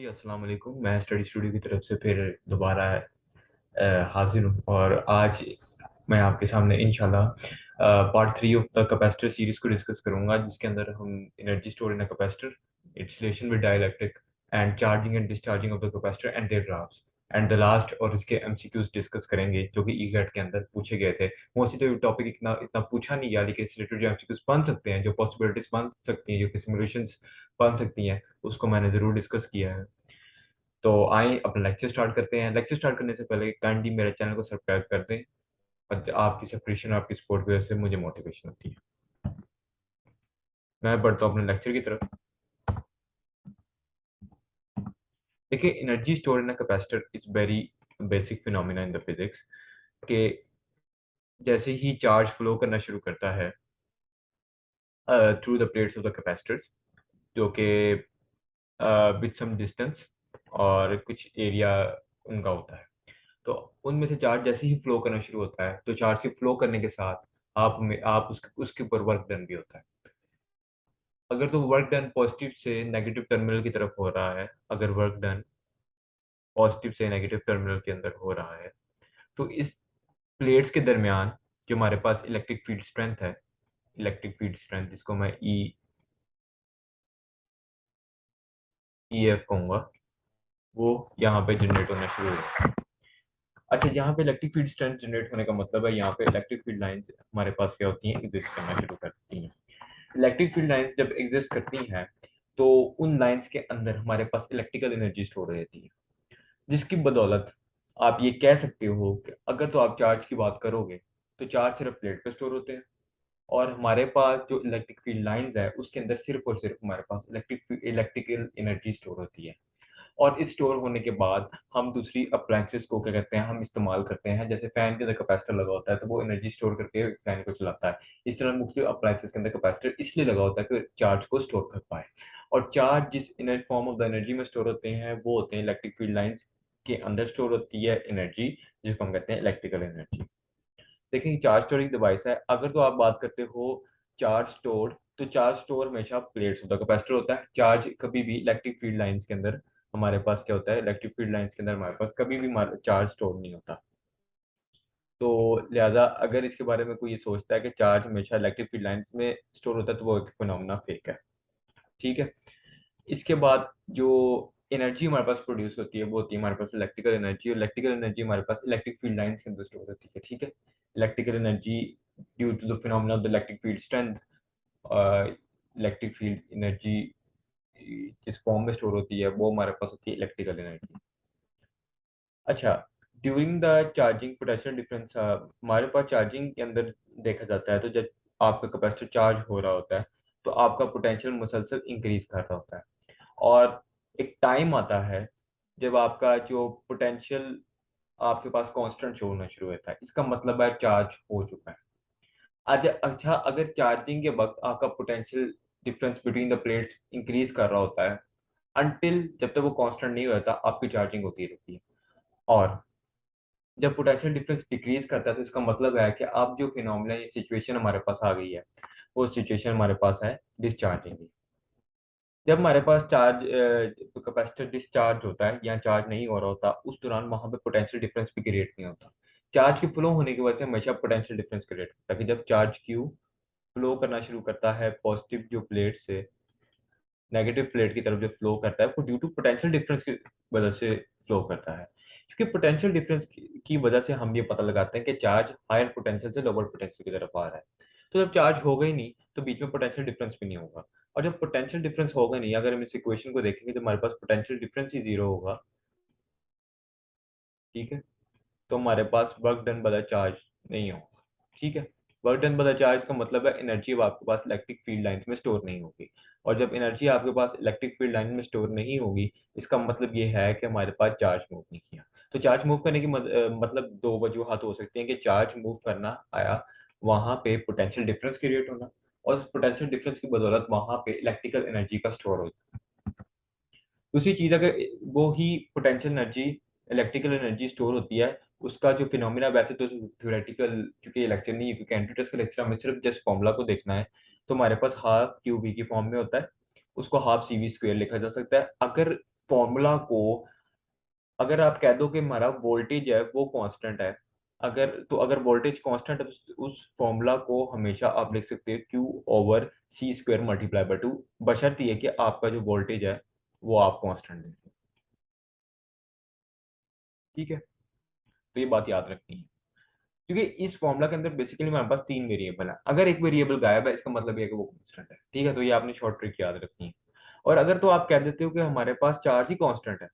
अस्सलाम वालेकुम। मैं स्टडी स्टूडियो की तरफ से फिर दोबारा हाजिर हूँ और आज मैं आपके सामने इंशाल्लाह part 3 of the capacitor series को डिस्कस करूंगा, जिसके अंदर हम energy store in a capacitor, it's relation with dielectric and charging and discharging of the capacitor and their graphs and the last और इसके एमसीक्यूज डिस्कस करेंगे जो कि ईगेट के अंदर पूछे गए थे। मोस्टली तो टॉपिक इतना इतना पूछा नहीं गया, लेकिन इससे रिलेटेड जो एमसीक्यूज बन सकते हैं, जो पॉसिबिलिटीज बन सकती हैं, जो कि सिमुलेशंस बन सकती हैं, उसको मैंने जरूर डिस्कस किया है। तो आइए अपना लेक्चर स्टार्ट करते हैं। लेक्चर स्टार्ट करने से पहले काइंडली मेरे चैनल को सब्सक्राइब कर दें, और आपकी सब्सक्रिप्शन आपकी सपोर्ट की वजह से मुझे मोटिवेशन होती है। मैं बढ़ता हूँ अपने लेक्चर की तरफ। देखिए, energy store in a capacitor is very basic phenomena in the physics कि जैसे ही चार्ज फ्लो करना शुरू करता है through the plates of the capacitors, जो कि विद सम डिस्टेंस और कुछ एरिया उनका होता है, तो उनमें से चार्ज जैसे ही फ्लो करना शुरू होता है, तो चार्ज के फ्लो करने के साथ आप उसके ऊपर वर्क डन भी होता है। अगर तो वर्क डन पॉजिटिव से नेगेटिव टर्मिनल की तरफ हो रहा है, अगर वर्क डन पॉजिटिव से नेगेटिव टर्मिनल के अंदर हो रहा है, तो इस प्लेट्स के दरमियान जो हमारे पास इलेक्ट्रिक फील्ड स्ट्रेंथ है, इलेक्ट्रिक फील्ड स्ट्रेंथ जिसको मैं ई एफ कहूंगा, वो यहाँ पे जनरेट होना शुरू हो। अच्छा, यहाँ पे इलेक्ट्रिक फील्ड स्ट्रेंथ जनरेट होने का मतलब है यहाँ पे इलेक्ट्रिक फील्ड लाइंस हमारे पास क्या होती हैं, एग्जिस्ट करना शुरू करती हैं। इलेक्ट्रिक फील्ड लाइंस जब एग्जिस्ट करती हैं, तो उन लाइंस के अंदर हमारे पास इलेक्ट्रिकल एनर्जी स्टोर रहती है, जिसकी बदौलत आप ये कह सकते हो कि अगर तो आप चार्ज की बात करोगे तो चार्ज सिर्फ प्लेट पे स्टोर होते हैं, और हमारे पास जो इलेक्ट्रिक फील्ड लाइंस है उसके अंदर सिर्फ और सिर्फ हमारे पास इलेक्ट्रिकल एनर्जी स्टोर होती है। और इस स्टोर होने के बाद हम दूसरी अप्लायंसेस को क्या करते हैं, हम इस्तेमाल करते हैं। जैसे फैन के अंदर कैपेसिटर लगा होता है तो वो एनर्जी स्टोर करके फैन को चलाता है। इस तरह मुख्तलिफ अप्लायंसेस के अंदर कैपेसिटर इसलिए लगा होता है कि चार्ज को स्टोर कर पाए। और चार्ज जिस inner form of the energy में स्टोर होते हैं वो होते हैं इलेक्ट्रिक फील्ड लाइंस के अंदर स्टोर होती है एनर्जी, जिसको हम कहते हैं इलेक्ट्रिकल एनर्जी। देखिए, चार्ज स्टोरिंग डिवाइस है। अगर तो आप बात करते हो चार्ज स्टोर, तो चार्ज स्टोर हमेशा प्लेट्स होता है, कैपेसिटर होता है। चार्ज कभी भी इलेक्ट्रिक फील्ड लाइंस के अंदर हमारे पास क्या होता है, इलेक्ट्रिक फील्ड लाइंस के अंदर हमारे पास कभी भी चार्ज स्टोर नहीं होता। तो लिहाजा अगर इसके बारे में कोई ये सोचता है कि चार्ज हमेशा इलेक्ट्रिक फील्ड लाइंस में स्टोर होता है, तो वो एक फिनोमेना फेक है। ठीक है। इसके बाद जो एनर्जी हमारे पास प्रोड्यूस होती है वो होती है हमारे पास इलेक्ट्रिकल एनर्जी, और इलेक्ट्रिकल एनर्जी हमारे पास इलेक्ट्रिक फील्ड लाइंस के अंदर स्टोर होती है। ठीक है। Electrical energy due to the phenomena of the electric field strength, electric field energy जिस फॉर्म में स्टोर होती है वो हमारे पास होती है इलेक्ट्रिकल एनर्जी। अच्छा, during the charging potential difference हमारे पास चार्जिंग के अंदर देखा जाता है, तो जब आपका कैपेसिटर चार्ज हो रहा होता है तो आपका पोटेंशियल मुसलसल इंक्रीज कर रहा होता है, और एक टाइम आता है जब आपका जो पोटेंशियल आपके पास कांस्टेंट शो होना शुरू होता है। इसका मतलब है चार्ज हो चुका है। अच्छा, अगर चार्जिंग के वक्त आपका potential difference between the plates increase कर रहा होता है, अनटिल जब तक वो कांस्टेंट नहीं होता आपकी चार्जिंग होती रहती है। और जब पोटेंशियल डिफरेंस डिक्रीज करता है, तो इसका मतलब है कि अब जो फिनोमिना या सिचुएशन हमारे पास आ गई है, वो सिचुएशन हमारे पास है डिस्चार्जिंग की। जब हमारे पास चार्ज कैपेसिटर डिस्चार्ज होता है या चार्ज नहीं हो रहा होता, उस दौरान वहां पे पोटेंशियल डिफरेंस भी क्रिएट नहीं होता। चार्ज के फ्लो होने की वजह से हमेशा पोटेंशियल डिफरेंस क्रिएट होता है कि जब चार्ज क्यू फ्लो करना शुरू करता है पॉजिटिव जो प्लेट से नेगेटिव प्लेट की तरफ जो फ्लो करता है, वो ड्यू टू पोटेंशियल डिफरेंस की वजह से फ्लो करता है। क्योंकि पोटेंशियल डिफरेंस की वजह से हम ये पता लगाते हैं कि चार्ज हायर पोटेंशियल से लोअर पोटेंशियल की तरफ आ रहा है। तो जब चार्ज होगा ही नहीं तो बीच में पोटेंशियल डिफरेंस भी नहीं होगा। और जब पोटेंशियल डिफरेंस होगा नहीं, अगर हम इस इक्वेशन को देखेंगे तो हमारे पास पोटेंशियल डिफरेंस ही जीरो होगा। ठीक है। तो हमारे पास work done by the charge नहीं होगा। ठीक है। Work done by the charge का मतलब है एनर्जी अब आपके पास इलेक्ट्रिक फील्ड लाइंस में स्टोर नहीं होगी। और जब एनर्जी आपके पास इलेक्ट्रिक फील्ड लाइन में स्टोर नहीं होगी, इसका मतलब ये है कि हमारे पास चार्ज मूव नहीं किया। तो चार्ज मूव करने की मतलब दो वजूहत हो सकती हैं कि चार्ज मूव करना आया, वहां पे पोटेंशियल डिफरेंस क्रिएट होना, और उस पोटेंशियल डिफरेंस की बदौलत वहां पे इलेक्ट्रिकल एनर्जी का स्टोर होना। दूसरी चीज, अगर वो ही potential energy electrical energy store होती है, उसका जो फिनोमिना वैसे तो थ्योरेटिकल, क्योंकि ये लेक्चर नहीं है, क्योंकि एंट्री का लेक्चर हमें सिर्फ जस्ट फॉर्मूला को देखना है, तो हमारे पास हाफ क्यू बी की फॉर्म में होता है। उसको हाफ सी वी स्क्वेयर लिखा जा सकता है। अगर फॉर्मूला को, अगर आप कह दो कि हमारा वोल्टेज है वो कांस्टेंट है, अगर वोल्टेज कांस्टेंट है तो उस फॉर्मूला को हमेशा आप लिख सकते हो Q over C square multiply by 2, बशर्ते ये कि आपका जो वोल्टेज है वो आप कांस्टेंट दें। ठीक है, तो ये बात याद रखनी है, क्योंकि इस फॉर्मूला के अंदर बेसिकली हमारे पास तीन वेरिएबल है, अगर एक वेरिएबल गायब है इसका मतलब ये है कि वो कांस्टेंट है। ठीक है, तो ये आपने शॉर्ट ट्रिक याद रखनी है। और अगर तो आप कह देते हो कि हमारे पास चार्ज ही कांस्टेंट है,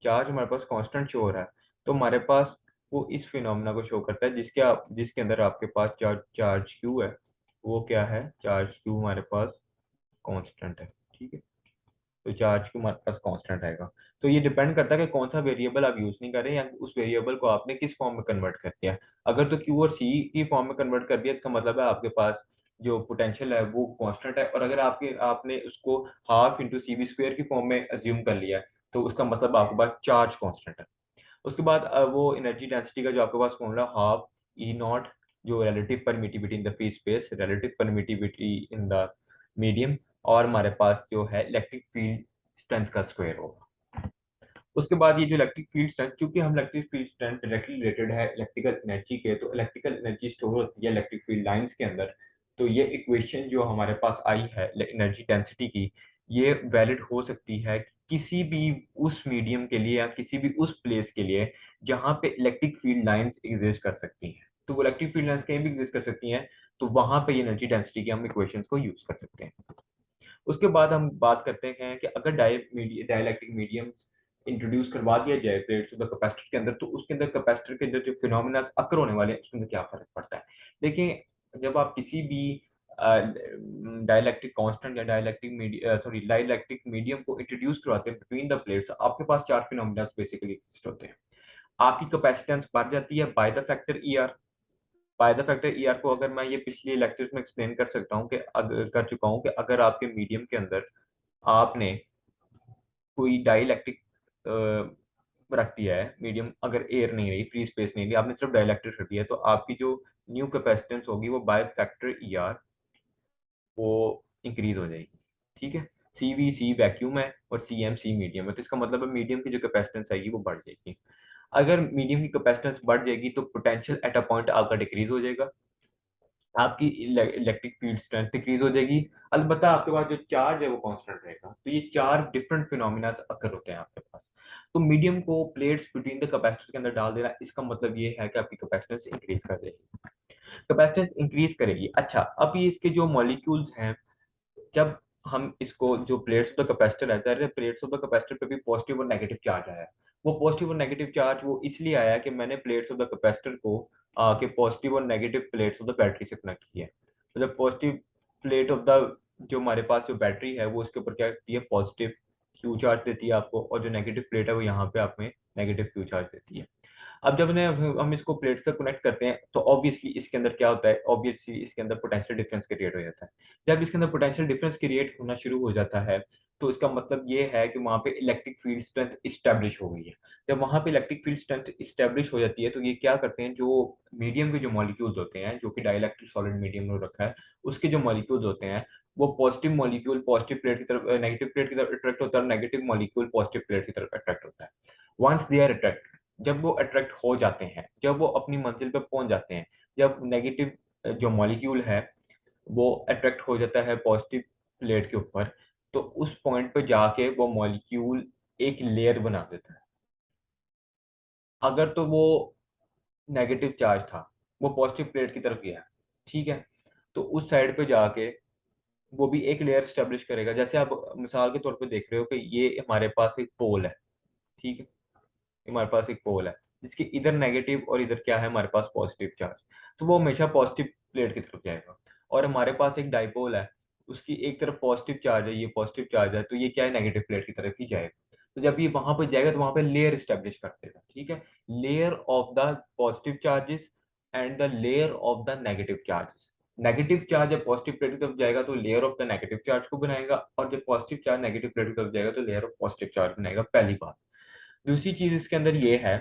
चार्ज हमारे पास कांस्टेंट शो हो रहा है, तो हमारे पास वो इस फिनोमेना को शो करता है जिसके अंदर आपके पास चार्ज चार्ज क्यू है, वो क्या है, चार्ज क्यू हमारे पास कांस्टेंट है। ठीक है, तो चार्ज क्यू हमारे पास कांस्टेंट आएगा। तो ये डिपेंड करता है कि कौन सा वेरिएबल आप यूज नहीं कर रहे हैं या उस वेरिएबल को आपने किस फॉर्म में कन्वर्ट कर दिया। अगर तो क्यू और सी की फॉर्म में कन्वर्ट कर दिया, इसका मतलब है आपके पास जो पोटेंशियल है वो कांस्टेंट है, और अगर आपने उसको half into C V square की फॉर्म में अज्यूम कर लिया है, तो उसका मतलब आपके पास चार्ज कांस्टेंट है। उसके बाद वो एनर्जी डेंसिटी का जो आपके पास फॉर्मूला हाफ ई नॉट, जो relative permittivity in the free space, relative permittivity in the medium, और हमारे पास जो है इलेक्ट्रिक फील्ड स्ट्रेंथ का स्क्वायर होगा। उसके बाद ये जो इलेक्ट्रिक फील्ड स्ट्रेंथ, चूंकि हम electric field strength directly related है इलेक्ट्रिकल एनर्जी के, तो इलेक्ट्रिकल एनर्जी स्टोर होती है इलेक्ट्रिक फील्ड लाइंस के अंदर। तो ये इक्वेशन जो हमारे पास आई है एनर्जी डेंसिटी की, ये वैलिड हो सकती है किसी भी उस मीडियम के लिए या किसी भी उस प्लेस के लिए जहां पे इलेक्ट्रिक फील्ड लाइंस एग्जिस्ट कर सकती हैं। तो वो इलेक्ट्रिक फील्ड लाइंस कहीं भी एग्जिस्ट कर सकती हैं, तो वहां पे ये एनर्जी डेंसिटी के हम इक्वेशंस को यूज कर सकते हैं। उसके बाद हम बात करते हैं कि अगर डाइलेक्ट्रिक मीडियम इंट्रोड्यूस करवा दिया जाए प्लेट्स ऑफ द कैपेसिटर के अंदर, तो उसके अंदर कैपेसिटर के अंदर जो फिनोमिना अकर होने वाले हैं उसके अंदर क्या फर्क पड़ता है। देखिए, जब आप किसी भी डाइलेक्ट्रिक कांस्टेंट या डाइलेक्ट्रिक मीडियम को इंट्रोड्यूस करवाते हैं बिटवीन द प्लेट्स, आपके पास चार फिनोमिना बेसिकली एग्जिस्ट होते हैं। आपकी कैपेसिटेंस बढ़ जाती है by the factor E R. By the factor E R को अगर मैं ये पिछले लेक्चर्स में एक्सप्लेन कर सकता हूँ कि कर चुका हूँ कि अगर आपके मीडियम के अंदर आपने कोई डाइलेक्ट्रिक रख दिया है, मीडियम अगर एयर नहीं रही, फ्री स्पेस नहीं रही, आपने सिर्फ डाइलेक्ट्रिक रख दिया है, तो आपकी जो न्यू कैपेसिटेंस होगी वो बाय फैक्टर ई आर वो इंक्रीज हो जाएगी। ठीक है, सी वी सी वैक्यूम है और सी एम सी मीडियम है, तो इसका मतलब है मीडियम की जो कैपेसिटेंस आएगी वो बढ़ जाएगी। अगर मीडियम की कैपेसिटेंस बढ़ जाएगी तो पोटेंशियल एट अ पॉइंट आपका डिक्रीज हो जाएगा, आपकी इलेक्ट्रिक फील्ड स्ट्रेंथ डिक्रीज हो जाएगी। अलबत्ता आपके पास जो चार्ज है वो कांस्टेंट रहेगा। तो ये चार डिफरेंट फिनोमिना अकर होते हैं आपके पास। तो मीडियम को प्लेट्स बिटवीन द कैपेसिटर के अंदर डाल देना, इसका मतलब ये है कि आपकी कैपेसिटेंस इंक्रीज कर देगी, कैपेसिटेंस इंक्रीज करेगी। अच्छा, अब ये इसके जो मॉलिक्यूल्स हैं, जब हम इसको जो प्लेट्स ऑफ द कैपेसिटर है, ज़ाहिर है प्लेट्स ऑफ द कैपेसिटर पे भी पॉजिटिव और नेगेटिव चार्ज आया है। वो पॉजिटिव और नेगेटिव चार्ज वो इसलिए आया कि मैंने प्लेट्स ऑफ द कैपेसिटर को के पॉजिटिव और negative plates of the battery से कनेक्ट किया है। तो जब पॉजिटिव प्लेट ऑफ द जो हमारे पास जो बैटरी है वो उसके ऊपर क्या करती है, पॉजिटिव क्यू चार्ज देती है आपको, और जो नेगेटिव प्लेट है वो यहाँ पे आप में नेगेटिव क्यू चार्ज देती है। अब जब ने हम इसको प्लेट से कनेक्ट करते हैं तो ऑब्वियसली इसके अंदर क्या होता है, ऑब्वियसली इसके अंदर पोटेंशियल डिफरेंस क्रिएट हो जाता है। जब इसके अंदर पोटेंशियल डिफरेंस क्रिएट होना शुरू हो जाता है, तो इसका मतलब ये है कि वहां पे इलेक्ट्रिक फील्ड स्ट्रेंथ इस्टेब्लिश हो गई है। जब वहां पे इलेक्ट्रिक फील्ड स्ट्रेंथ इस्टेब्लिश हो जाती है, तो ये क्या करते हैं, जो मीडियम के जो मॉलिक्यूल्स होते हैं, जो कि डाइलेक्ट्रिक सॉलिड मीडियम में रखा है, उसके जो मॉलिक्यूल्स होते हैं, वो पॉजिटिव मॉलिक्यूल पॉजिटिव प्लेट की तरफ, नेगेटिव प्लेट की तरफ अट्रैक्ट होता है, और नेगेटिव मॉलिक्यूल पॉजिटिव प्लेट की तरफ अट्रैक्ट होता है। वंस दे आर अट्रैक्ट, जब वो अट्रैक्ट हो जाते हैं, जब वो अपनी मंजिल पे पहुंच जाते हैं, जब नेगेटिव जो मॉलिक्यूल है वो अट्रैक्ट हो जाता है पॉजिटिव प्लेट के ऊपर, तो उस पॉइंट पे जाके वो मॉलिक्यूल एक लेयर बना देता है। अगर तो वो नेगेटिव चार्ज था, वो पॉजिटिव प्लेट की तरफ गया, ठीक है, तो उस साइड पे जाके वो भी एक लेयर स्टेब्लिश करेगा। जैसे आप मिसाल के तौर पे देख रहे हो कि ये हमारे पास एक पोल है, ठीक है, हमारे पास एक पोल है जिसके इधर नेगेटिव और इधर क्या है, हमारे पास पॉजिटिव चार्ज, तो वो हमेशा पॉजिटिव प्लेट की तरफ जाएगा। और हमारे पास एक डाइपोल है, उसकी एक तरफ पॉजिटिव चार्ज है, ये पॉजिटिव चार्ज है, तो ये क्या है, नेगेटिव प्लेट की तरफ ही जाएगा। तो जब ये वहां पर जाएगा तो वहां पे लेयर स्टेब्लिश कर देगा, ठीक है, layer of the positive charges and the layer of the negative charges. Negative charge जब पॉजिटिव प्लेट की तरफ जाएगा तो layer of the negative charge को बनाएगा, और जब पॉजिटिव चार्ज नेगेटिव प्लेट की तरफ जाएगा तो लेयर ऑफ पॉजिटिव चार्ज बनाएगा, पहली बात। दूसरी चीज इसके अंदर ये है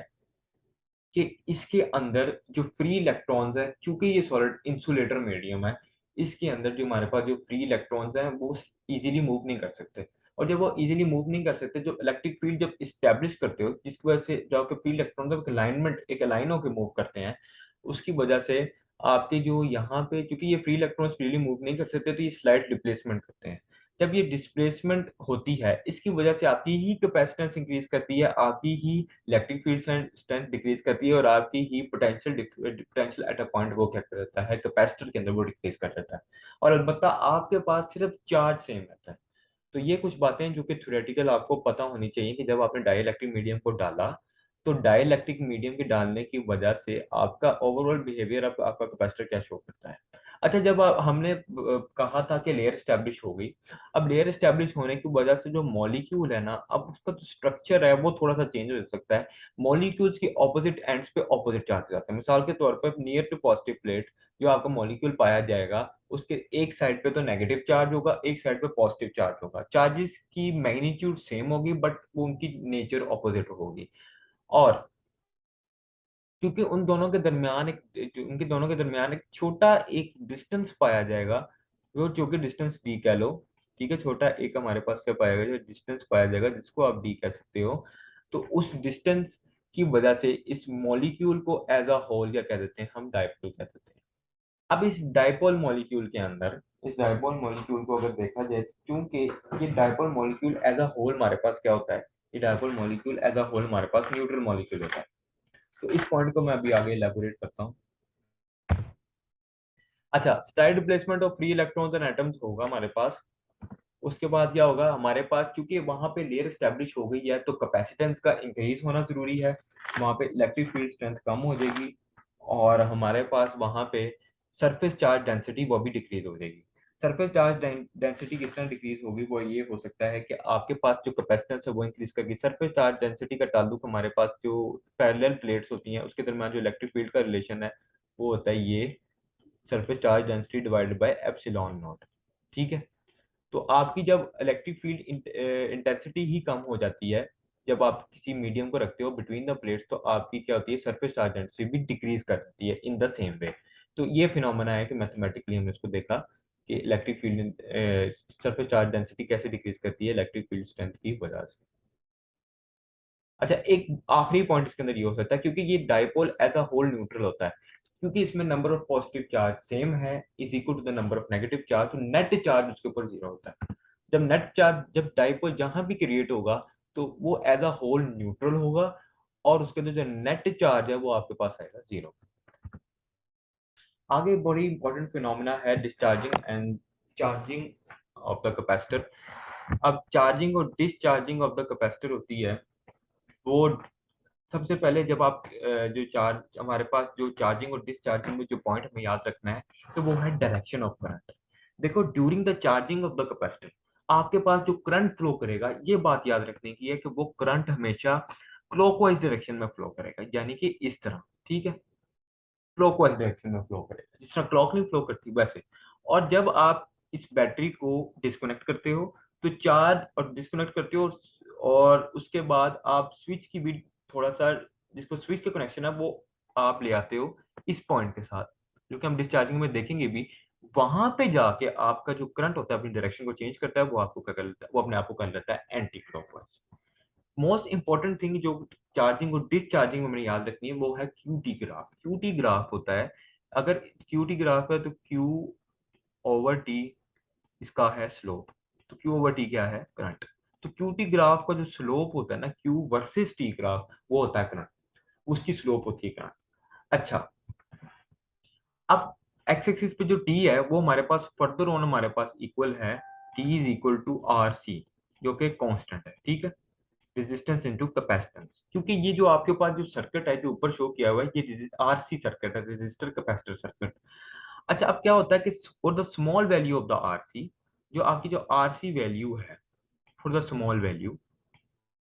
कि इसके अंदर जो फ्री इलेक्ट्रॉन्स है, चूंकि ये सॉलिड इंसुलेटर मीडियम है, इसके अंदर जो हमारे पास जो फ्री इलेक्ट्रॉन्स हैं वो इजीली मूव नहीं कर सकते। और जब वो इजीली मूव नहीं कर सकते, जो इलेक्ट्रिक फील्ड जब इस्टेब्लिश करते हो, जिसकी वजह से जो आपके फील्ड इलेक्ट्रॉन जब अलाइनमेंट एक अलाइन होकर मूव करते हैं, उसकी वजह से आपके जो यहाँ पे, क्योंकि ये फ्री इलेक्ट्रॉन्स फ्रीली मूव नहीं कर सकते, तो ये स्लाइट डिस्प्लेसमेंट करते हैं। जब ये डिस्प्लेसमेंट होती है, इसकी वजह से आपकी ही कैपेसिटेंस इंक्रीज करती है, आपकी ही इलेक्ट्रिक फील्ड स्ट्रेंथ डिक्रीज करती है, और आपकी ही पोटेंशियल एट अ पॉइंट वो क्या कर देता है, कैपेसिटर के अंदर वो डिक्रीज कर देता है। और अलबत्ता आपके पास सिर्फ चार्ज सेम रहता है। तो ये कुछ बातें जो कि थ्योरेटिकल आपको पता होनी चाहिए कि जब आपने डाइलेक्ट्रिक मीडियम को डाला, तो डाइलेक्ट्रिक मीडियम के डालने की वजह से आपका ओवरऑल बिहेवियर, आपका कैपेसिटर क्या शो करता है। अच्छा, जब हमने कहा था कि लेयर एस्टेब्लिश हो गई, अब लेयर एस्टेब्लिश होने की वजह से जो मॉलिक्यूल है ना, अब उसका जो स्ट्रक्चर है वो थोड़ा सा चेंज हो सकता है। मॉलिक्यूल्स के ऑपोजिट एंड्स पे ऑपोजिट चार्ज जाते हैं। मिसाल के तौर पर नियर टू पॉजिटिव प्लेट जो आपका मॉलिक्यूल पाया जाएगा, उसके एक साइड पे तो नेगेटिव चार्ज होगा, एक साइड पे पॉजिटिव चार्ज होगा। चार्जेस की मैग्नीट्यूड सेम होगी, बट उनकी नेचर ऑपोजिट होगी। और क्योंकि उन दोनों के दरमियान उनके दोनों के दरमियान एक छोटा एक डिस्टेंस पाया जाएगा, वो जो कि डिस्टेंस डी कह लो, ठीक है, छोटा एक हमारे पास क्या पाएगा, जो डिस्टेंस पाया जाएगा जिसको आप डी कह सकते हो। तो उस डिस्टेंस की वजह से इस मॉलिक्यूल को एज अ होल क्या कह देते हैं, हम डायपोल कह देते हैं। अब इस डायपोल मॉलिक्यूल के अंदर, इस डायपोल मॉलिक्यूल को अगर देखा जाए, क्योंकि ये dipole molecule as a whole हमारे पास क्या होता है, ये dipole molecule as a whole हमारे पास न्यूट्रल मॉलिक्यूल होता है। तो इस पॉइंट को मैं अभी आगे इलेबोरेट करता हूँ। अच्छा, style replacement of free electrons and atoms होगा हमारे पास। उसके बाद क्या होगा हमारे पास, क्योंकि वहां पे लेयर स्टैब्लिश हो गई है, तो कैपेसिटेंस का इंक्रीज होना जरूरी है, वहां पे इलेक्ट्रिक फील्ड स्ट्रेंथ कम हो जाएगी, और हमारे पास वहां पे सरफेस चार्ज डेंसिटी वो भी डिक्रीज हो जाएगी। सरफेस चार्ज डेंसिटी किस तरह डिक्रीज होगी, वो ये हो सकता है कि आपके पास जो कैपेसिटेंस है वो इंक्रीज करगी। सरफेस चार्ज डेंसिटी का ताल्लुक हमारे पास जो पैरेलल प्लेट्स होती हैं उसके दरमियान जो इलेक्ट्रिक फील्ड का रिलेशन है, वो होता है ये surface charge density divided by epsilon not. ठीक है। तो आपकी जब इलेक्ट्रिक फील्ड इंटेंसिटी ही कम हो जाती है, जब आप किसी मीडियम को रखते हो बिटवीन द प्लेट्स, तो आपकी क्या होती है, सरफेस चार्ज डेंसिटी भी डिक्रीज कर देती है इन द सेम वे। तो ये फिनोमेना है कि मैथमेटिकली हमने इसको देखा कि electric field surface charge density कैसे डिक्रीज करती है इलेक्ट्रिक फील्ड स्ट्रेंथ की वजह से। अच्छा, एक आखिरी पॉइंट इसके अंदर ये हो सकता है, क्योंकि ये dipole as a whole neutral होता है, क्योंकि इसमें number of positive charge same है is equal to the number of negative charge, तो नेट चार्ज उसके ऊपर जीरो होता है। जब नेट चार्ज, जब डाइपोल जहां भी क्रिएट होगा, तो वो एज अ होल न्यूट्रल होगा, और उसके अंदर जो नेट चार्ज है वो आपके पास आएगा जीरो। आगे बड़ी इंपॉर्टेंट फिनोमेना है discharging and charging of the capacitor. अब चार्जिंग और डिस्चार्जिंग ऑफ द कैपेसिटर होती है, वो सबसे पहले जब आप जो चार्ज हमारे पास जो चार्जिंग और डिस्चार्जिंग में जो पॉइंट हमें याद रखना है, तो वो है डायरेक्शन ऑफ करंट। देखो, during the charging of the capacitor आपके पास जो करंट फ्लो करेगा, ये बात याद रखने की है कि वो करंट हमेशा क्लॉकवाइज डायरेक्शन में फ्लो करेगा, यानी कि इस तरह। ठीक है, क्लॉकवाइज डायरेक्शन में फ्लो करेगा, जिस तरह क्लॉक नहीं फ्लो करती वैसे। और जब आप इस बैटरी को डिस्कनेक्ट करते हो, तो चार्ज और डिस्कनेक्ट करते हो, और उसके बाद आप स्विच की भी थोड़ा सा, जिसको स्विच का कनेक्शन है वो आप ले आते हो इस पॉइंट के साथ, जो कि हम डिस्चार्जिंग में देखेंगे भी। वहां पे जाके आपका जो करंट होता है अपनी डायरेक्शन को चेंज करता है, वो आपको क्या कर लेता है, वो अपने आप को कर लेता है anti clockwise. Most important thing जो चार्जिंग और डिस्चार्जिंग में मैंने याद रखनी है, वो है क्यूटी ग्राफ। क्यूटी ग्राफ होता है, अगर क्यूटी ग्राफ है तो क्यू ओवर टी इसका है स्लोप, तो क्यू ओवर टी क्या है, करंट। तो क्यूटी ग्राफ का जो स्लोप होता है ना, क्यू वर्सेस टी ग्राफ, वो होता है करंट, उसकी स्लोप होती है करंट। अच्छा, अब एक्स एक्सिस पे जो टी है वो हमारे पास फर्दर ऑन हमारे पास इक्वल है T is equal to R C, जो कि कांस्टेंट है। ठीक है, रेजिस्टेंस इनटू कैपेसिटेंस, क्योंकि ये जो आपके पास जो सर्किट है जो ऊपर शो किया हुआ है, ये आरसी सर्किट है, रेजिस्टर कैपेसिटर सर्किट। अच्छा, अब क्या होता है कि for the small value of the RC, जो आपकी जो आरसी वैल्यू है for the small value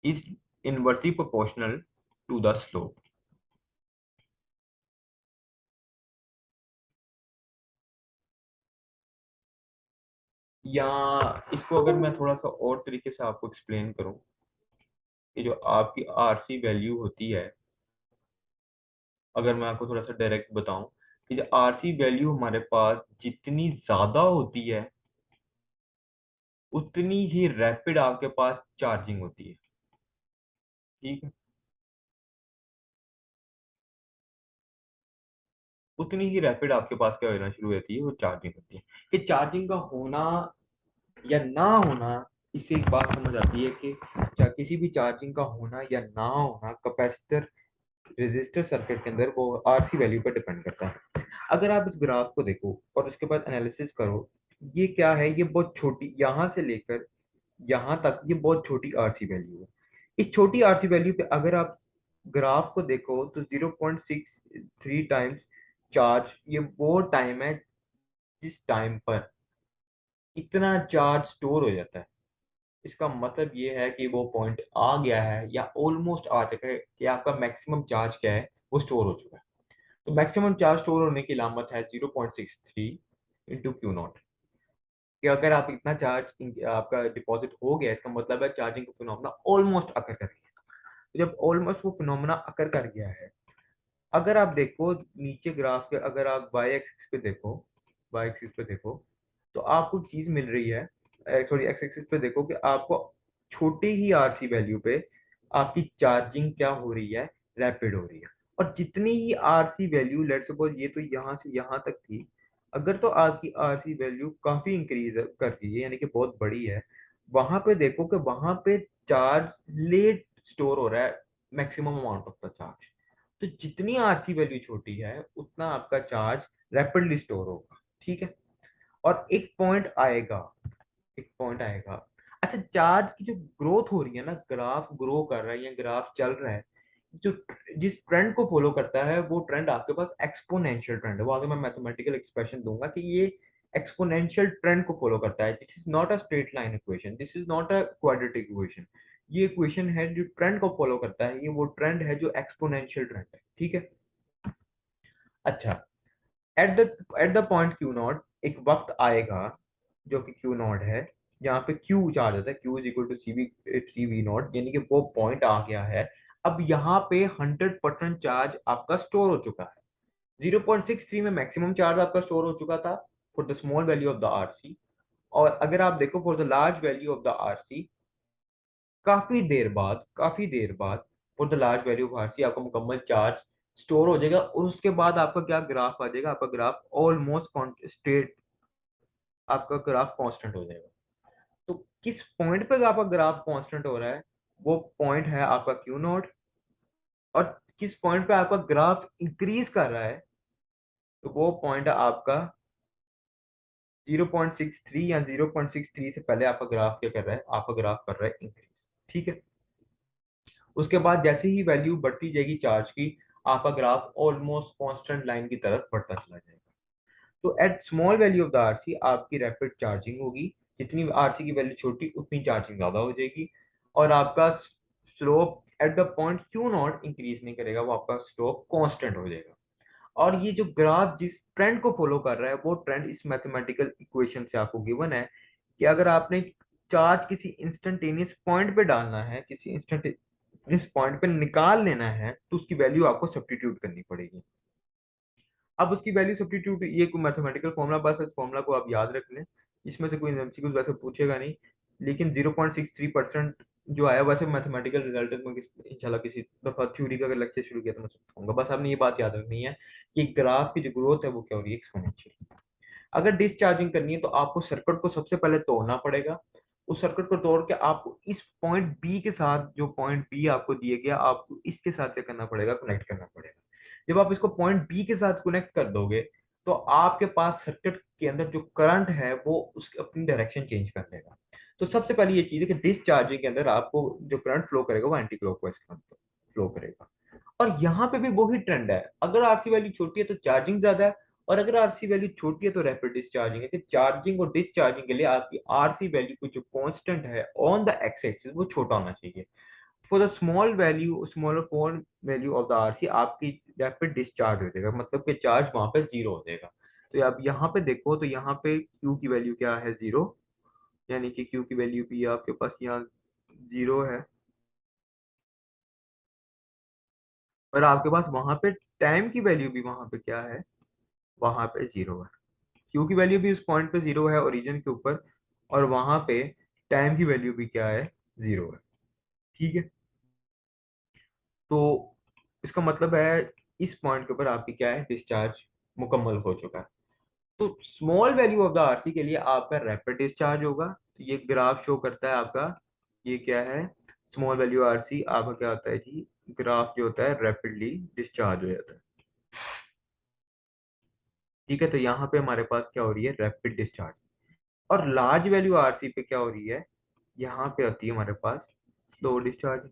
is inversely proportional to the slope. या इसको अगर मैं थोड़ा सा और तरीके से आपको एक्सप्लेन करूं, कि जो आपकी आरसी वैल्यू होती है, अगर मैं आपको थोड़ा सा डायरेक्ट बताऊं, कि जो आरसी वैल्यू हमारे पास जितनी ज्यादा होती है, उतनी ही रैपिड आपके पास चार्जिंग होती है। ठीक है, उतनी ही रैपिड आपके पास क्या होना शुरू होती है, वो चार्जिंग होती है। कि चार्जिंग का होना या ना होना, इससे एक बात समझ आती है कि किसी भी चार्जिंग का होना या ना होना कैपेसिटर रेजिस्टर सर्किट के अंदर वो आरसी वैल्यू पर डिपेंड करता है। अगर आप इस ग्राफ को देखो और उसके बाद एनालिसिस करो, ये क्या है, ये बहुत छोटी, यहाँ से लेकर यहाँ तक ये बहुत छोटी आरसी वैल्यू है। इस छोटी आरसी वैल्यू पे अगर आप ग्राफ को देखो तो 0.63 टाइम्स चार्ज, ये वो टाइम है जिस टाइम पर इतना चार्ज स्टोर हो जाता है। इसका मतलब ये है कि वो पॉइंट आ गया है या ऑलमोस्ट आ चुका है कि आपका मैक्सिमम चार्ज क्या है, वो स्टोर हो चुका है। तो मैक्सिमम चार्ज स्टोर होने की लामत है 0.63 इंटू क्यू नॉट। कि अगर आप इतना चार्ज आपका डिपॉजिट हो गया, इसका मतलब है चार्जिंग का फिनोमेना ऑलमोस्ट अकर कर गया। तो जब ऑलमोस्ट वो फिनोमेना अकर कर गया है, अगर आप देखो नीचे ग्राफ के, अगर आप वाई एक्सिस पे देखो, वाई एक्सिस पे देखो तो आपको एक चीज मिल रही है, सॉरी एक्स एक्सिस पे देखो कि आपको छोटे ही आरसी वैल्यू पे आपकी चार्जिंग क्या हो रही है, रैपिड हो रही है। और जितनी ही आरसी वैल्यू, लेट्स सपोज ये तो यहाँ से यहाँ तक थी, अगर तो आपकी आरसी वैल्यू काफी इंक्रीज कर रही है यानी कि बहुत बड़ी है, वहां पे देखो कि वहां पे चार्ज लेट स्टोर हो रहा है, maximum amount of the charge. तो जितनी आरसी वैल्यू छोटी है उतना आपका चार्ज रैपिडली स्टोर होगा। ठीक है, और एक पॉइंट आएगा, एक पॉइंट आएगा। अच्छा, चार्ज की जो ग्रोथ हो रही है ना, ग्राफ ग्रो कर रहा है या ग्राफ चल रहा है, जो जिस ट्रेंड को फॉलो करता है वो ट्रेंड आपके पास एक्सपोनेंशियल ट्रेंड है। वो आगे मैं मैथमेटिकल एक्सप्रेशन दूंगा कि ये एक्सपोनेंशियल ट्रेंड को फॉलो करता है। This is not a straight line equation, this is not a quadratic equation. ये इक्वेशन है जो ट्रेंड को फॉलो करता है, ये वो ट्रेंड है जो एक्सपोनेंशियल ट्रेंड है। ठीक है, अच्छा, at the point Q not एक वक्त आएगा जो कि क्यू नॉट है, जहाँ पे क्यू चार्ज होता है, Q is equal to C V naught, यानी कि वो पॉइंट आ गया है। अब यहाँ पे 100% चार्ज आपका स्टोर हो चुका है। 0.63 में मैक्सिमम चार्ज आपका स्टोर हो चुका था for the small value of the RC. और अगर आप देखो for the large value of the RC, काफी देर बाद for the large value of RC आपका मुकम्मल चार्ज स्टोर हो जाएगा। और उसके बाद आपका क्या ग्राफ आ जाएगा, आपका ग्राफ ऑलमोस्ट स्ट्रेट, आपका ग्राफ कांस्टेंट हो जाएगा। तो किस पॉइंट पे आपका ग्राफ कांस्टेंट हो रहा है, वो पॉइंट है आपका क्यू नॉट। और किस पॉइंट पे आपका ग्राफ इंक्रीज कर रहा है, तो वो पॉइंट है आपका 0.63, या 0.63 से पहले आपका ग्राफ क्या कर रहा है, आपका ग्राफ कर रहा है इंक्रीज। ठीक है, उसके बाद जैसे ही वैल्यू बढ़ती जाएगी चार्ज की, आपका ग्राफ ऑलमोस्ट कांस्टेंट लाइन की तरफ बढ़ता चला जाएगा। तो at small value of the RC आपकी रैपिड चार्जिंग होगी, जितनी आरसी की वैल्यू छोटी उतनी चार्जिंग ज्यादा हो जाएगी। और आपका slope at the point Q not increase नहीं करेगा, वो आपका स्लोप कांस्टेंट हो जाएगा। और ये जो ग्राफ जिस ट्रेंड को फॉलो कर रहा है, वो ट्रेंड इस मैथमेटिकल इक्वेशन से आपको गिवन है कि अगर आपने चार्ज किसी इंस्टेंटेनियस पॉइंट पे डालना है, किसी इंस्टेंटेनियस पॉइंट पे निकाल लेना है, तो उसकी वैल्यू आपको सब्स्टिट्यूट करनी पड़ेगी। अब उसकी वैल्यू सब्स्टिट्यूट, ये कोई मैथमेटिकल फॉर्मूला, बस इस फॉर्मूला को आप याद रख लें। इसमें से कोई एमसीक्यू वैसे पूछेगा नहीं, लेकिन 0.63% जो आया वैसे मैथमेटिकल रिजल्ट में इंशाल्लाह किसी दफा थ्योरी का अगर लेक्चर शुरू किया तो मैं समझाऊंगा। बस आपने ये बात याद रखनी है कि ग्राफ की जो ग्रोथ है वो क्या हो रही है, एक्सपोनेंशियल। अगर डिस्चार्जिंग करनी है तो आपको सर्किट को सबसे पहले तोड़ना पड़ेगा। उस सर्किट को तोड़ के आपको इस पॉइंट बी के साथ, जो पॉइंट बी आपको दिया गया, आपको इसके साथ क्या करना पड़ेगा, कनेक्ट करना पड़ेगा। जब आप इसको पॉइंट बी के साथ कनेक्ट कर दोगे, तो आपके पास सर्किट के अंदर जो करंट है वो उसकी अपनी डायरेक्शन चेंज कर देगा। तो सबसे पहले ये चीज है कि डिस्चार्जिंग के अंदर आपको जो करंट फ्लो करेगा वो एंटी क्लॉकवाइज करंट फ्लो करेगा। और यहाँ पे भी वही ट्रेंड है, अगर आरसी वैल्यू छोटी है तो चार्जिंग ज्यादा है, और अगर आरसी वैल्यू छोटी है तो रैपिड डिस्चार्जिंग है। कि चार्जिंग और डिस्चार्जिंग के लिए आपकी आरसी वैल्यू को जो कांस्टेंट है ऑन द एक्स एक्सिस वो छोटा होना चाहिए। For the small value, smaller phone value of the RC, आपकी रैपिड डिस्चार्ज हो जाएगा, मतलब कि चार्ज वहां पे जीरो हो जाएगा। तो आप यहाँ पे देखो तो यहाँ पे क्यू की वैल्यू क्या है, जीरो, यानी कि क्यू की वैल्यू भी आपके पास यहाँ जीरो है। और आपके पास वहां पे टाइम की वैल्यू भी वहां पे क्या है, वहां पे जीरो है। क्यू की वैल्यू भी उस पॉइंट पे जीरो है ओरिजिन के ऊपर, और वहां पे टाइम की वैल्यू भी क्या है, 0 है। ठीक है, तो इसका मतलब है इस पॉइंट के ऊपर आपकी क्या है, डिस्चार्ज मुकम्मल हो चुका है। तो small value of the RC के लिए आपका रैपिड डिस्चार्ज होगा। तो ये ग्राफ शो करता है आपका, ये क्या है, स्मॉल वैल्यू आरसी आपका क्या होता है जी, ग्राफ जो होता है रैपिडली डिस्चार्ज हो जाता है। ठीक है, तो यहाँ पे हमारे पास क्या हो रही है, रैपिड डिस्चार्ज। और लार्ज वैल्यू आरसी पे क्या हो रही है, यहाँ पे आती है हमारे पास स्लो डिस्चार्ज।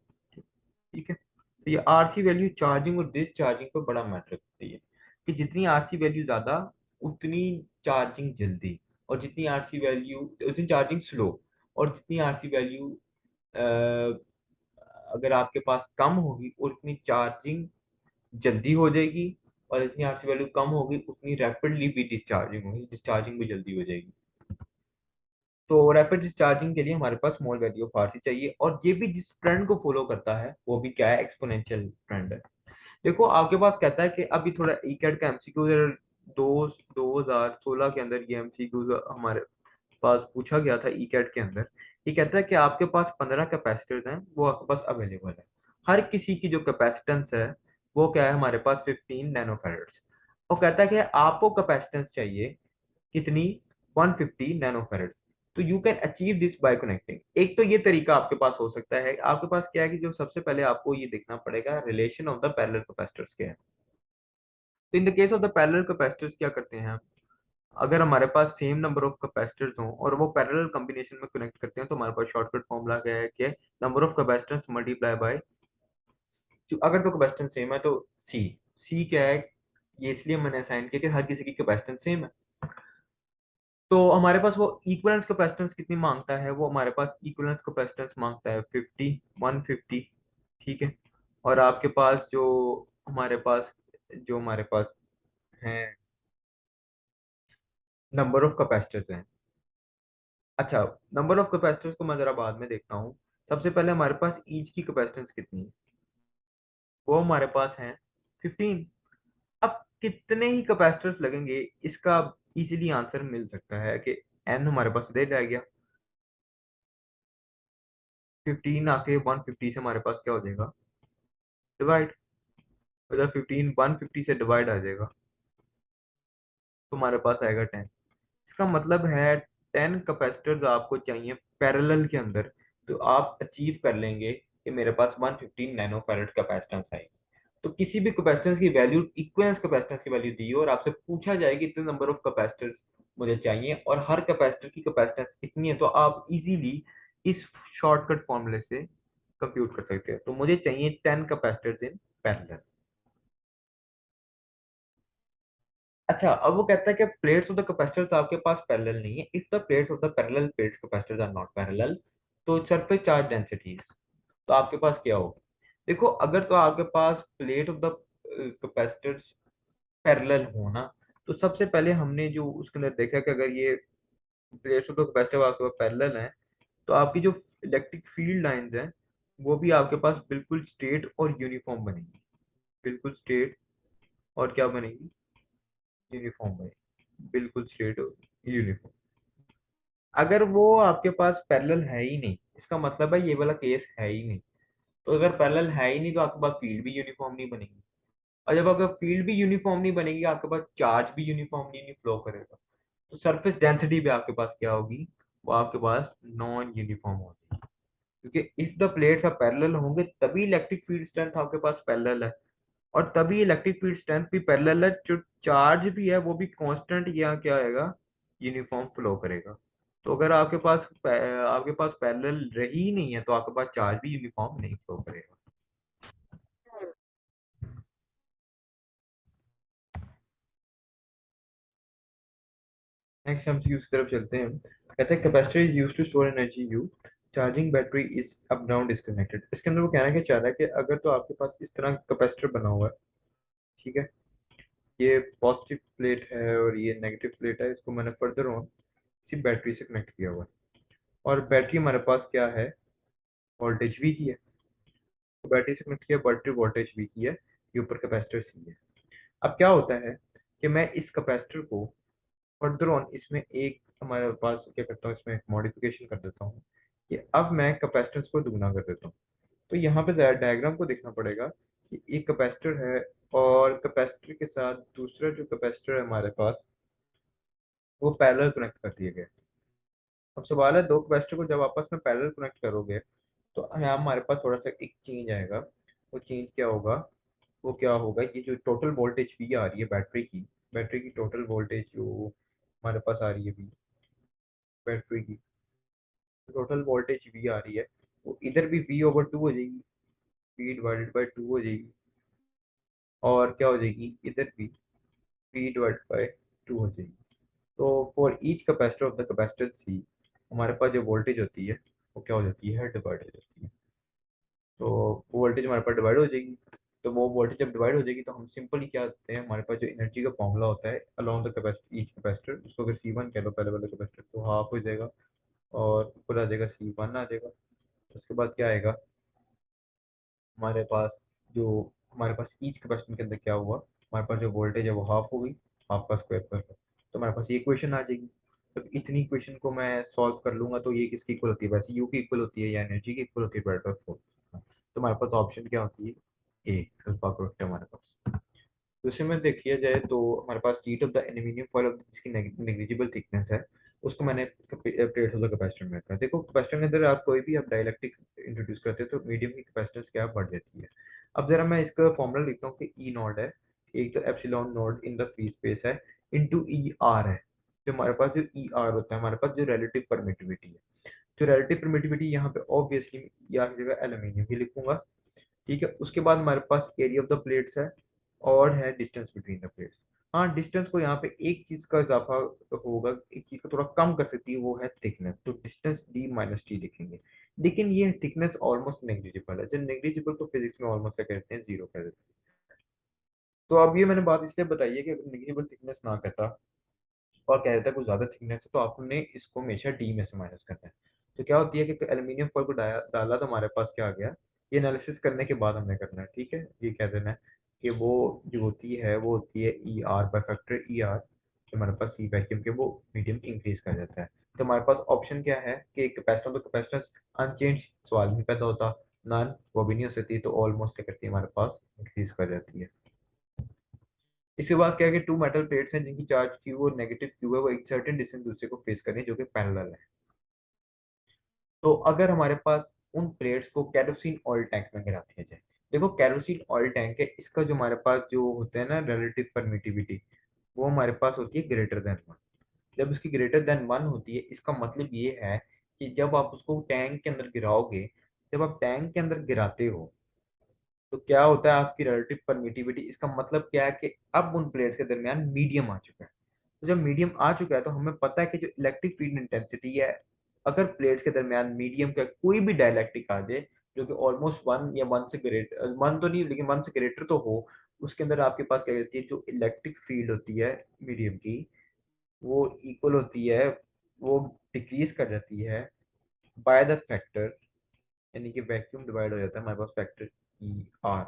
ठीक है, तो ये आरसी वैल्यू चार्जिंग और डिस्चार्जिंग पे बड़ा मैटर करती है, कि जितनी आरसी वैल्यू ज्यादा उतनी चार्जिंग जल्दी, और जितनी आरसी वैल्यू उतनी चार्जिंग स्लो, और जितनी आरसी वैल्यू अगर आपके पास कम होगी और उतनी चार्जिंग जल्दी हो जाएगी, और जितनी आरसी वैल्यू कम होगी उतनी रैपिडली भी डिस्चार्जिंग होगी, डिस्चार्जिंग भी जल्दी हो जाएगी। तो रैपिड डिस्चार्जिंग के लिए हमारे पास स्मॉल वैल्यू ऑफ आरसी चाहिए, और ये भी जिस ट्रेंड को फॉलो करता है वो भी क्या है, एक्सपोनेंशियल ट्रेंड है। देखो आपके पास कहता है कि अभी थोड़ा ईकेट का एमसीक्यू दो 2016 के अंदर ये एमसीक्यू हमारे पास पूछा गया था ईकेट के अंदर। ये कहता है कि आपके पास 15 कैपेसिटर्स हैं, वो आपके पास अवेलेबल है। हर किसी की जो कैपेसिटेंस है वो क्या है, हमारे पास 15 नैनोफैरड्स। और कहता है कि आपको कैपेसिटेंस चाहिए कितनी, 150 नैनोफैरड। तो you can achieve this by connecting. एक तो ये तरीका आपके पास हो सकता है, आपके पास क्या है कि जो सबसे पहले आपको ये देखना पड़ेगा relation of the parallel capacitors क्या है। तो in the case of the parallel capacitors क्या करते हैं, अगर हमारे पास सेम नंबर ऑफ कैपेसिटर्स हों और वो पैरेलल कॉम्बिनेशन में कनेक्ट करते हैं, तो हमारे पास शॉर्टकट फॉर्मूला क्या है कि number of capacitors multiply by, अगर तो कैपेसिटेंस सेम है तो सी। सी क्या है, ये इसलिए मैंने असाइन किया कि हर किसी की कैपेसिटेंस सेम है। तो हमारे पास वो इक्विवेलेंस कैपेसिटेंस कितनी मांगता है, वो हमारे पास इक्विवेलेंस कैपेसिटेंस मांगता है 50, 150। ठीक है, और आपके पास जो हमारे पास है नंबर ऑफ कैपेसिटर्स हैं। अच्छा, नंबर ऑफ कैपेसिटर्स को मैं जरा बाद में देखता हूँ। सबसे पहले हमारे पास ईच की कैपेसिटेंस कितनी है, वो हमारे पास है 15। अब कितने ही कैपेसिटर्स लगेंगे, इसका इजीली आंसर मिल सकता है कि एन हमारे पास दे रह गया, 15 आके 150 से हमारे पास क्या हो जाएगा, डिवाइड। मतलब 15 150 से डिवाइड आ जाएगा, तो हमारे पास आएगा 10। इसका मतलब है 10 कैपेसिटर्स आपको चाहिए पैरेलल के अंदर, तो आप अचीव कर लेंगे कि मेरे पास 115 नैनो फैरेड कैपेसिटेंस आएगी। तो किसी भी कैपेसिटेंस की वैल्यू, इक्विवेलेंस कैपेसिटेंस की वैल्यू दी हो और आपसे पूछा जाए कि इतने नंबर ऑफ कैपेसिटर्स मुझे चाहिए और हर कैपेसिटर की कैपेसिटेंस इतनी है, तो आप इजीली इस शॉर्टकट फॉर्मूले से कंप्यूट कर सकते हैं। तो मुझे चाहिए 10 कैपेसिटर्स इन पैरेलल। अच्छा, अब वो कहता है कि प्लेट्स ऑफ द कैपेसिटर्स आपके पास पैरेलल नहीं है। If the plates of the parallel plates capacitors are not parallel, तो सरफेस चार्ज डेंसिटीज, तो आपके पास क्या होगा। देखो, अगर तो आपके पास plate of the capacitors parallel हो ना, तो सबसे पहले हमने जो उसके अंदर देखा कि अगर ये प्लेट्स ऑफ द कैपेसिटर आपके पास पैरेलल है, तो आपकी जो इलेक्ट्रिक फील्ड लाइंस हैं वो भी आपके पास बिल्कुल स्ट्रेट और यूनिफॉर्म बनेगी। बिल्कुल स्ट्रेट और क्या बनेगी, यूनिफॉर्म बनेगी, बिल्कुल स्ट्रेट और यूनिफॉर्म। अगर वो आपके पास पैरेलल है ही नहीं, इसका मतलब है ये वाला केस है ही नहीं। तो अगर पैरेलल है ही नहीं तो आपके पास फील्ड भी यूनिफॉर्म नहीं बनेगी, और जब अगर फील्ड भी यूनिफॉर्म नहीं बनेगी, आपके पास चार्ज भी यूनिफॉर्म नहीं फ्लो करेगा। तो सरफेस डेंसिटी भी आपके पास क्या होगी, वो आपके पास नॉन यूनिफॉर्म होगी। क्योंकि if the plates are parallel होंगे तभी इलेक्ट्रिक फील्ड स्ट्रेंथ आपके पास पैरेलल है, और तभी इलेक्ट्रिक फील्ड स्ट्रेंथ भी पैरेलल है, जो चार्ज भी है वो भी कांस्टेंट या क्या आएगा, यूनिफॉर्म फ्लो करेगा। तो अगर आपके पास पैरेलल रही नहीं है तो आपके पास चार्ज भी यूनिफॉर्म नहीं फ्लो करेगा। नेक्स्ट हम की तरफ चलते हैं। कहते हैं capacitor is used to store energy you, charging battery is up down disconnected. इसके अंदर वो कहना क्या चाह रहा है कि अगर तो आपके पास इस तरह कैपेसिटर बना हुआ है, ठीक है, ये पॉजिटिव प्लेट है और ये नेगेटिव प्लेट है, इसको मैंने फर्दर ऑन इसी बैटरी से कनेक्ट किया हुआ है, और बैटरी हमारे पास क्या है, वोल्टेज वी की है। तो बैटरी से कनेक्ट किया, बैटरी वोल्टेज वी की है, ये ऊपर कैपेसिटर सी है। अब क्या होता है कि मैं इस कैपेसिटर को फर्दर ऑन इसमें एक हमारे पास क्या करता हूँ, इसमें मॉडिफिकेशन कर देता हूँ। कि अब मैं कैपेसिटेंस को दुगना कर देता हूँ। तो यहाँ पे डायग्राम को देखना पड़ेगा कि एक कैपेसिटर है और कैपेसिटर के साथ दूसरा जो कैपेसिटर है हमारे पास वो पैरेलल कनेक्ट कर दिए गए। अब सवाल है, दो कैपेसिटर को जब आपस में पैरेलल कनेक्ट करोगे तो यहाँ हमारे पास थोड़ा सा एक चेंज आएगा। वो चेंज क्या होगा? वो क्या होगा, ये जो टोटल वोल्टेज वी आ रही है बैटरी की टोटल वोल्टेज जो हमारे पास आ रही है वी, बैटरी की टोटल वोल्टेज वी आ रही है, वो इधर भी वी ओवर टू हो जाएगी, वी डिवाइडेड बाई टू हो जाएगी, और क्या हो जाएगी इधर भी वी डिवाइडेड बाई टू हो जाएगी। तो for each capacitor of the capacitor C हमारे पास जो वोल्टेज होती है वो क्या हो जाती है, डिवाइड हो जाती है। तो वो वोल्टेज हमारे पास डिवाइड हो जाएगी। तो वो वोल्टेज जब डिवाइड हो जाएगी तो हम सिंपली क्या करते हैं, हमारे पास जो एनर्जी का फॉर्मूला होता है along the capacitor each capacitor, उसको अगर सी वन कह लो पहले वाले कैपेसिटर तो हाफ हो जाएगा, और ऊपर आ जाएगा सी वन आ जाएगा। उसके बाद क्या आएगा हमारे पास, जो हमारे पास ईच कैपेसिटर के अंदर क्या हुआ, हमारे पास जो वोल्टेज है वो हाफ हो गई, हाफ का स्क्वायर कर लो तो हमारे पास ये इक्वेशन आ जाएगी। तो इतनी इक्वेशन को मैं सॉल्व कर लूंगा तो ये किसकी इक्वल होती है, वैसे यू की इक्वल होती है या एनर्जी की इक्वल होती है, ब्रेड और फोर्स। तो हमारे पास ऑप्शन क्या होती है, ए अल्फा करेक्ट है हमारे पास। दूसरे में देखिए जाए तो हमारे पास sheet of the aluminium foil of जिसकी नेग्लिजिबल थिकनेस है, उसको मैंने प्लेट्स ऑफ द कैपेसिटर में रखा है। देखो कैपेसिटर के अंदर आप कोई भी आप डाइलेक्ट्रिक इंट्रोड्यूस करते हो तो मीडियम की कैपेसिटेंस क्या बढ़ जाती है। अब जरा मैं इसका फॉर्मूला लिखता हूँ कि ई नॉट है, एक तो epsilon not in the free space है, इनटू ई आर है। जो हमारे पास जो ई आर होता है हमारे पास जो रिलेटिव परमिटिविटी है, जो रिलेटिव परमिटिविटी यहाँ पे ऑब्वियसली यार की जगह एल्यूमिनियम ही लिखूंगा। ठीक है, उसके बाद हमारे पास एरिया ऑफ द प्लेट्स है और है डिस्टेंस बिटवीन द प्लेट्स। हाँ, डिस्टेंस को यहाँ पे एक चीज का इजाफा होगा, एक चीज को थोड़ा कम कर सकती है, वो है थिकनेस, तो डिस्टेंस डी माइनस टी लिखेंगे। लेकिन ये थिकनेस ऑलमोस्ट नेग्लिजिबल है, जब नेग्लिजिबल को फिजिक्स में ऑलमोस्ट क्या कहते हैं, जीरो कह देते हैं। तो अब ये मैंने बात इसलिए बताई है कि अगर नेग्लिजिबल थिकनेस ना कहता और कह देता है कुछ ज्यादा थिकनेस है तो आपने इसको हमेशा डी में से माइनस करना है। तो क्या होती है कि एल्यूमिनियम फॉयल को डाला तो हमारे पास क्या आ गया, ये एनालिसिस करने के बाद हमने करना है। ठीक है, ये कह देना है कि वो जो होती है वो होती है E R by factor E R, जो हमारे पास सी वैक्यूम के वो मीडियम इंक्रीज कर जाता है। तो हमारे पास ऑप्शन क्या है कि कैपेसिटर तो कैपेसिटेंस अनचेंज, सवाल नहीं पैदा होता, नन वो भी नहीं हो सकती, तो ऑलमोस्ट क्या करती है हमारे पास इंक्रीज कर जाती है। इसके बाद क्या है कि टू मेटल प्लेट्स हैं जिनकी चार्ज क्यू और नेगेटिव क्यू है वो एक सर्टेन डिस्टेंस दूसरे को फेस करें जो कि पैरेलल है। तो अगर हमारे पास उन प्लेट्स को कैरोसिन ऑयल टैंक में गिरा दिया जाए, देखो कैरोसिन ऑयल टैंक है, इसका जो हमारे पास जो होता है ना रिलेटिव परमिटिविटी, वो हमारे पास होती है ग्रेटर देन वन। जब उसकी ग्रेटर देन वन होती है इसका मतलब ये है कि जब आप उसको टैंक के अंदर गिराओगे, जब आप टैंक के अंदर गिराते हो तो क्या होता है आपकी रिलेटिव परमिटिविटी, इसका मतलब क्या है कि अब उन प्लेट्स के दरमियान मीडियम आ चुका है। तो जब मीडियम आ चुका है तो हमें पता है कि जो इलेक्ट्रिक फील्ड इंटेंसिटी है, अगर प्लेट्स के दरमियान मीडियम का कोई भी डाइलेक्ट्रिक आ जाए जो कि ऑलमोस्ट वन या वन से ग्रेटर, वन तो नहीं लेकिन वन से ग्रेटर तो हो, उसके अंदर आपके पास क्या कहती है जो इलेक्ट्रिक फील्ड होती है मीडियम की, वो इक्वल होती है, वो डिक्रीज कर जाती है बाय द फैक्टर, यानी कि वैक्यूम डिवाइड हो जाता है हमारे पास फैक्टर ई आर।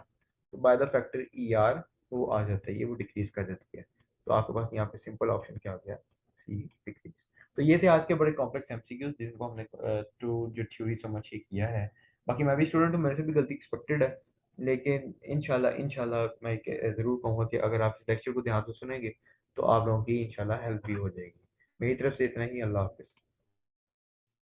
तो by the factor E R वो आ जाता है, ये वो डिक्रीज कर देती है। तो आपके पास यहाँ पे सिंपल ऑप्शन क्या आ गया, सी डिक्रीज। तो ये थे आज के बड़े कॉम्प्लेक्स एमसीक्यूज जिनको हमने टू जो थ्योरी समझ के किया है। बाकी मैं भी स्टूडेंट हूँ, मेरे से भी गलती एक्सपेक्टेड है, लेकिन इंशाल्लाह इंशाल्लाह मैं ज़रूर कहूँगा कि अगर आप इस लेक्चर को ध्यान से सुनेंगे तो आप लोगों की इंशाल्लाह हेल्प भी हो जाएगी। मेरी तरफ से इतना ही, अल्लाह हाफिज़।